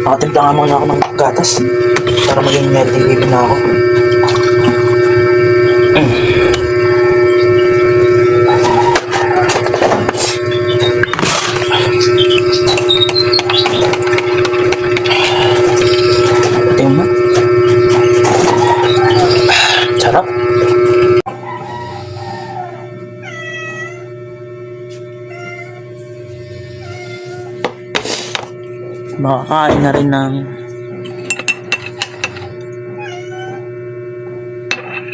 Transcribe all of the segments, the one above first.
Nakatimpla nga muna ako ng gatas para maging healthy living na ako. Tingnan mo. Sarap. Makakain na rin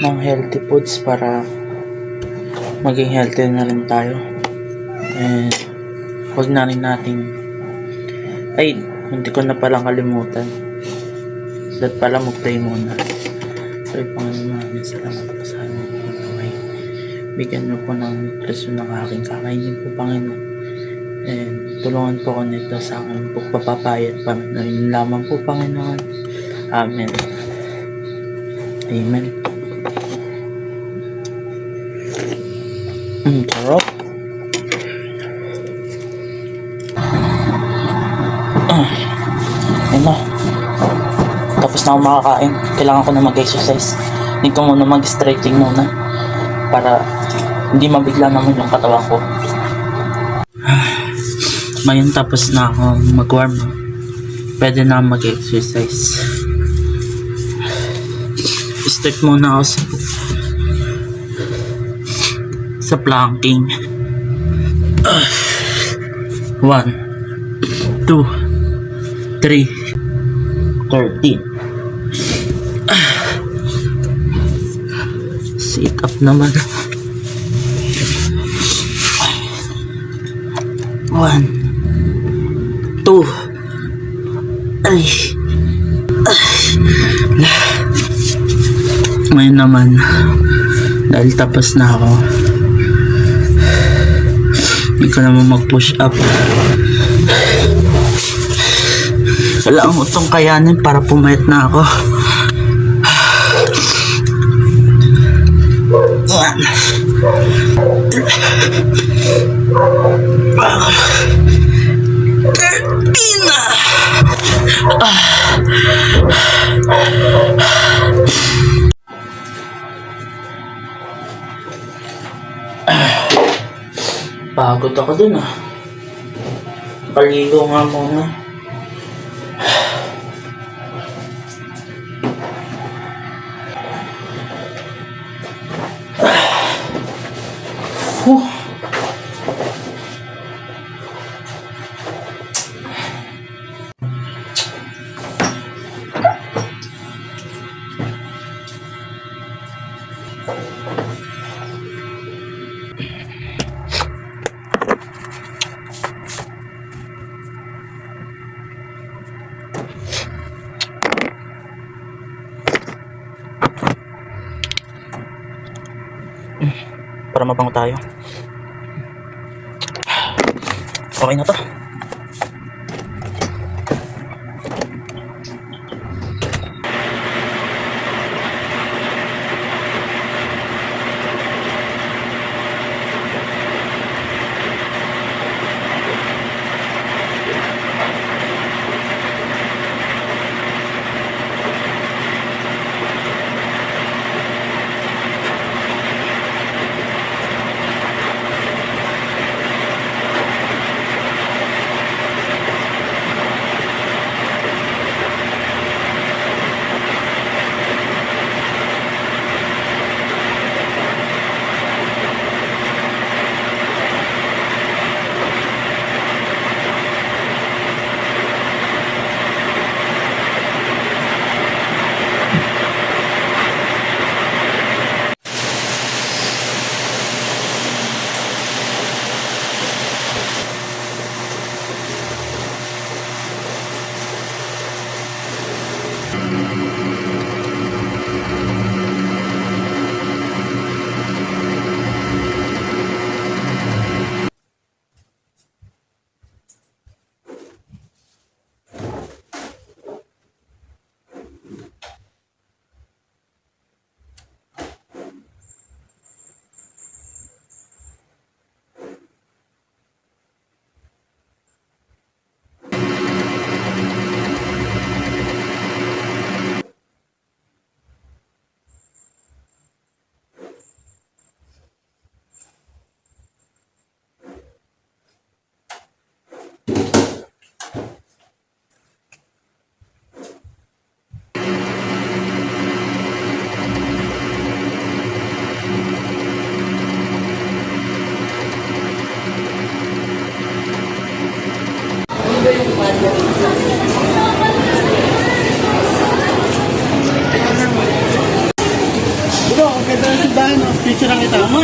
ng healthy foods para maging healthy na rin tayo. And wag na rin nating hindi ko na palang kalimutan. Dapat pala mag-pray muna. So, Panginoon, maraming salamat po sa aming pagkaway. Bigyan niyo po ng nutrisyon ng aking kakainin po, Panginoon. And tulungan po ko nito sa aking pagpapapayat, Panginoon. Yun lamang po, Panginoon. Amen. Amen. Sarap. Ayun na. Tapos na ako makakain. Kailangan ko na mag-exercise. Need ko muna mag-stretching muna para hindi mabigla naman yung katawan ko. Ngayon tapos na ako mag-warm up. Pwede na mag-exercise. Start muna ako sa planking. 1, 2, 3, 13. Sit up naman. 1, 2, ngayon naman dahil tapos na ako, hindi ko naman mag-push up. Kailangan ko itong kayanin para pumayat na ako. 13 na. Pagod ako dun Paligo nga muna. Para mabango tayo. Okay na to.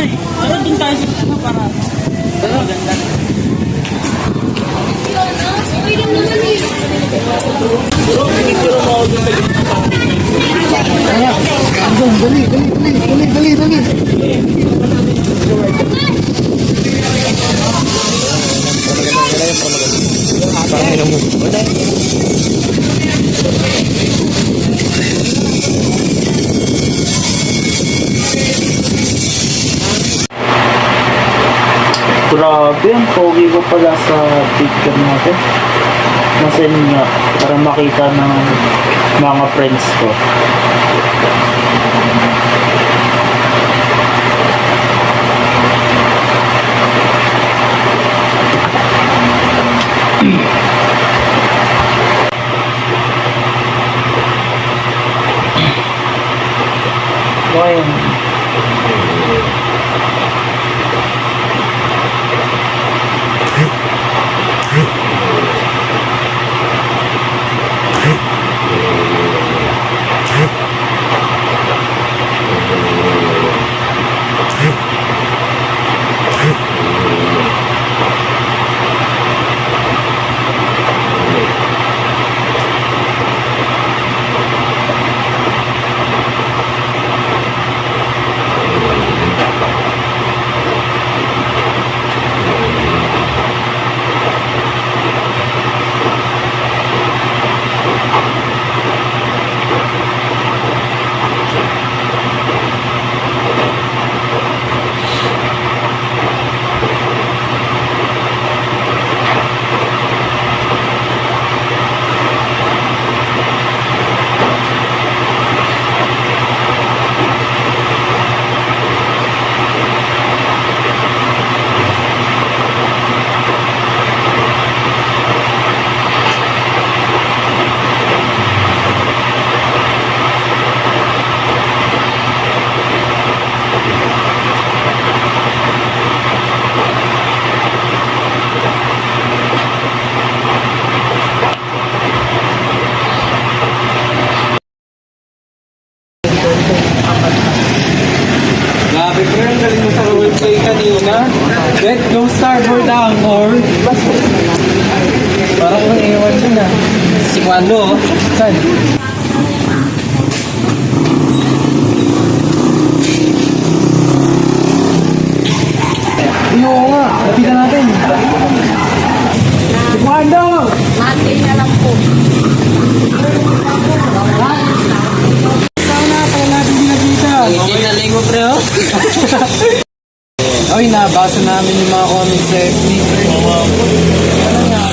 eh. Tara dun tayo sa ano para maganda. Grabe, ang pogi ko pala sa picture natin. Nasaan nga, para makita ng mga friends ko. Ngayon, Grabe ko yung galing mo sa roleplay kanina. Let go starboard anchor. Parang may iwan dun ah. Si Kwando oh. Saan? Oo nga. Lapitan natin. Si Kwando! Mati na lang po. Saan natin binagita? Hindi na lingo pre oh. Oy, nabasa namin yung mga comments sa FB. Ano nga?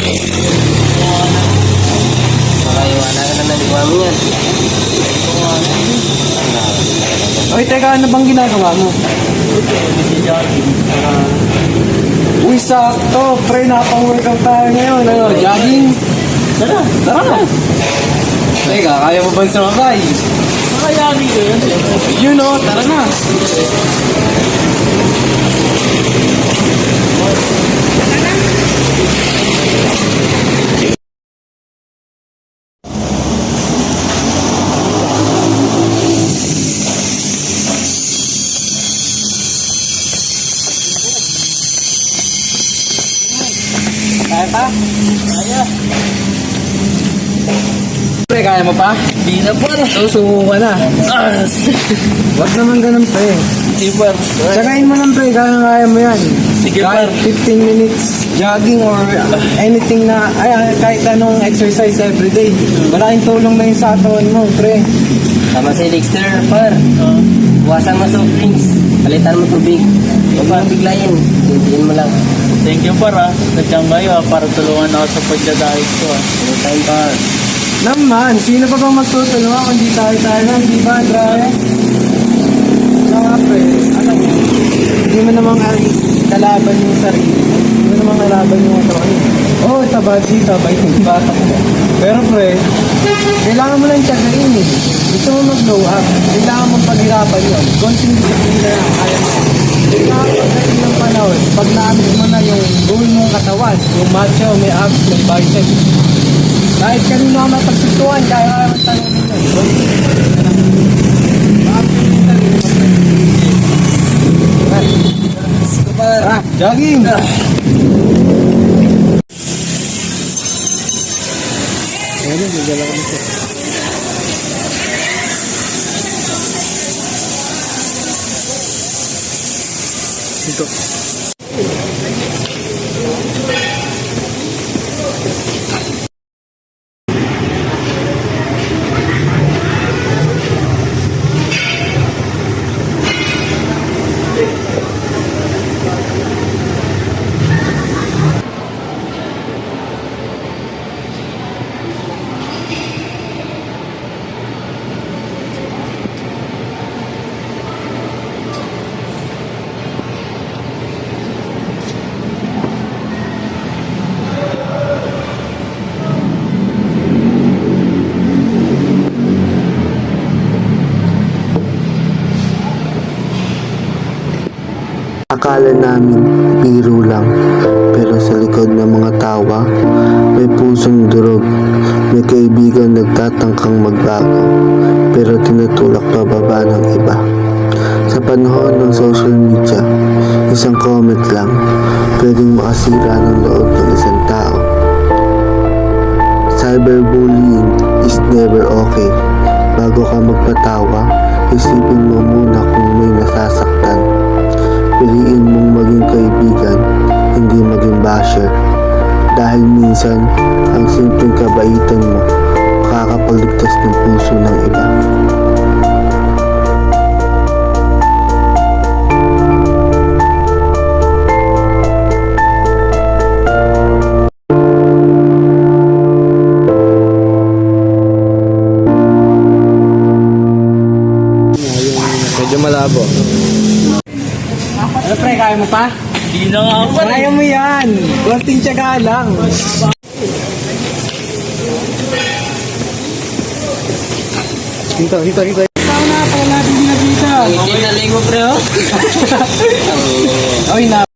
Makaiwala ka na nagawa mo yan. Oy, teka, ano bang ginagawa mo? Uy, sakto. Pre, napang-workout tayo ngayon. Ano, jogging? tara, Tara na. Teka, kaya mo ba sumabay? makayanin ko yun. Yun o, tara na. Kaya pa? Kaya, Pre, kaya mo pa? di na pa. Susuko ka na. Wag naman ganun, pre. Di pa. Tsakain mo lang, pre. Kaya mo yan. Sige, Kahit par. 15 minutes jogging or anything na, kahit anong exercise everyday. Malaking tulong na yun sa katawan mo, pre. Tama si Dexter, par. Buwasan mo soft drinks. Palitan mo tubig. Huwag parang biglayin. Hintihin mo lang. Thank you para. Nandiyan kayo para tulungan ako sa pagdadahit ko. Anytime, par. Naman, sino pa bang magtutulungan kung di tayo lang, di ba, Andrea? Saka, pre, alam mo, hindi mo namang kalaban yung sarili. Hindi mo namang kalaban yung katawan. Oo, tabadji, tabay yung bata ko. Pero, pre, kailangan mo lang tiyagain eh. Gusto mo mag-glow up, kailangan mong paghirapan yun. Konting disiplina lang, kaya mo. Kailangan pagdating ng panahon, pag naamit mo na yung goal mong katawan, yung macho, may abs, may biceps, kahit kanino ka mapagsutuan, kaya ka naman tanongin yun. Maamit yung sarili mo. Tara, jogging! Ayun, nagdala ko nito. Ito. Akala namin biro lang, pero sa likod ng mga tawa, may pusong durog, may kaibigan nagtatangkang magbago, pero tinutulak pababa ng iba. Sa panahon ng social media, isang comment lang, pwedeng makasira ng loob ng isang tao. Cyberbullying is never okay. Bago ka magpatawa, isipin mo muna kung may nasasaktan. Piliin mong maging kaibigan, hindi maging basher. Dahil minsan, ang simpleng kabaitan mo, makakapagligtas ng puso ng iba. Medyo malabo. Ano pre, kaya mo pa? Hindi na nga ako. Kaya mo yan! Konting tiyaga lang. Hito. Tao na, pala natin ginagita. Ang itin na lingo, pre, oh. Oy, na.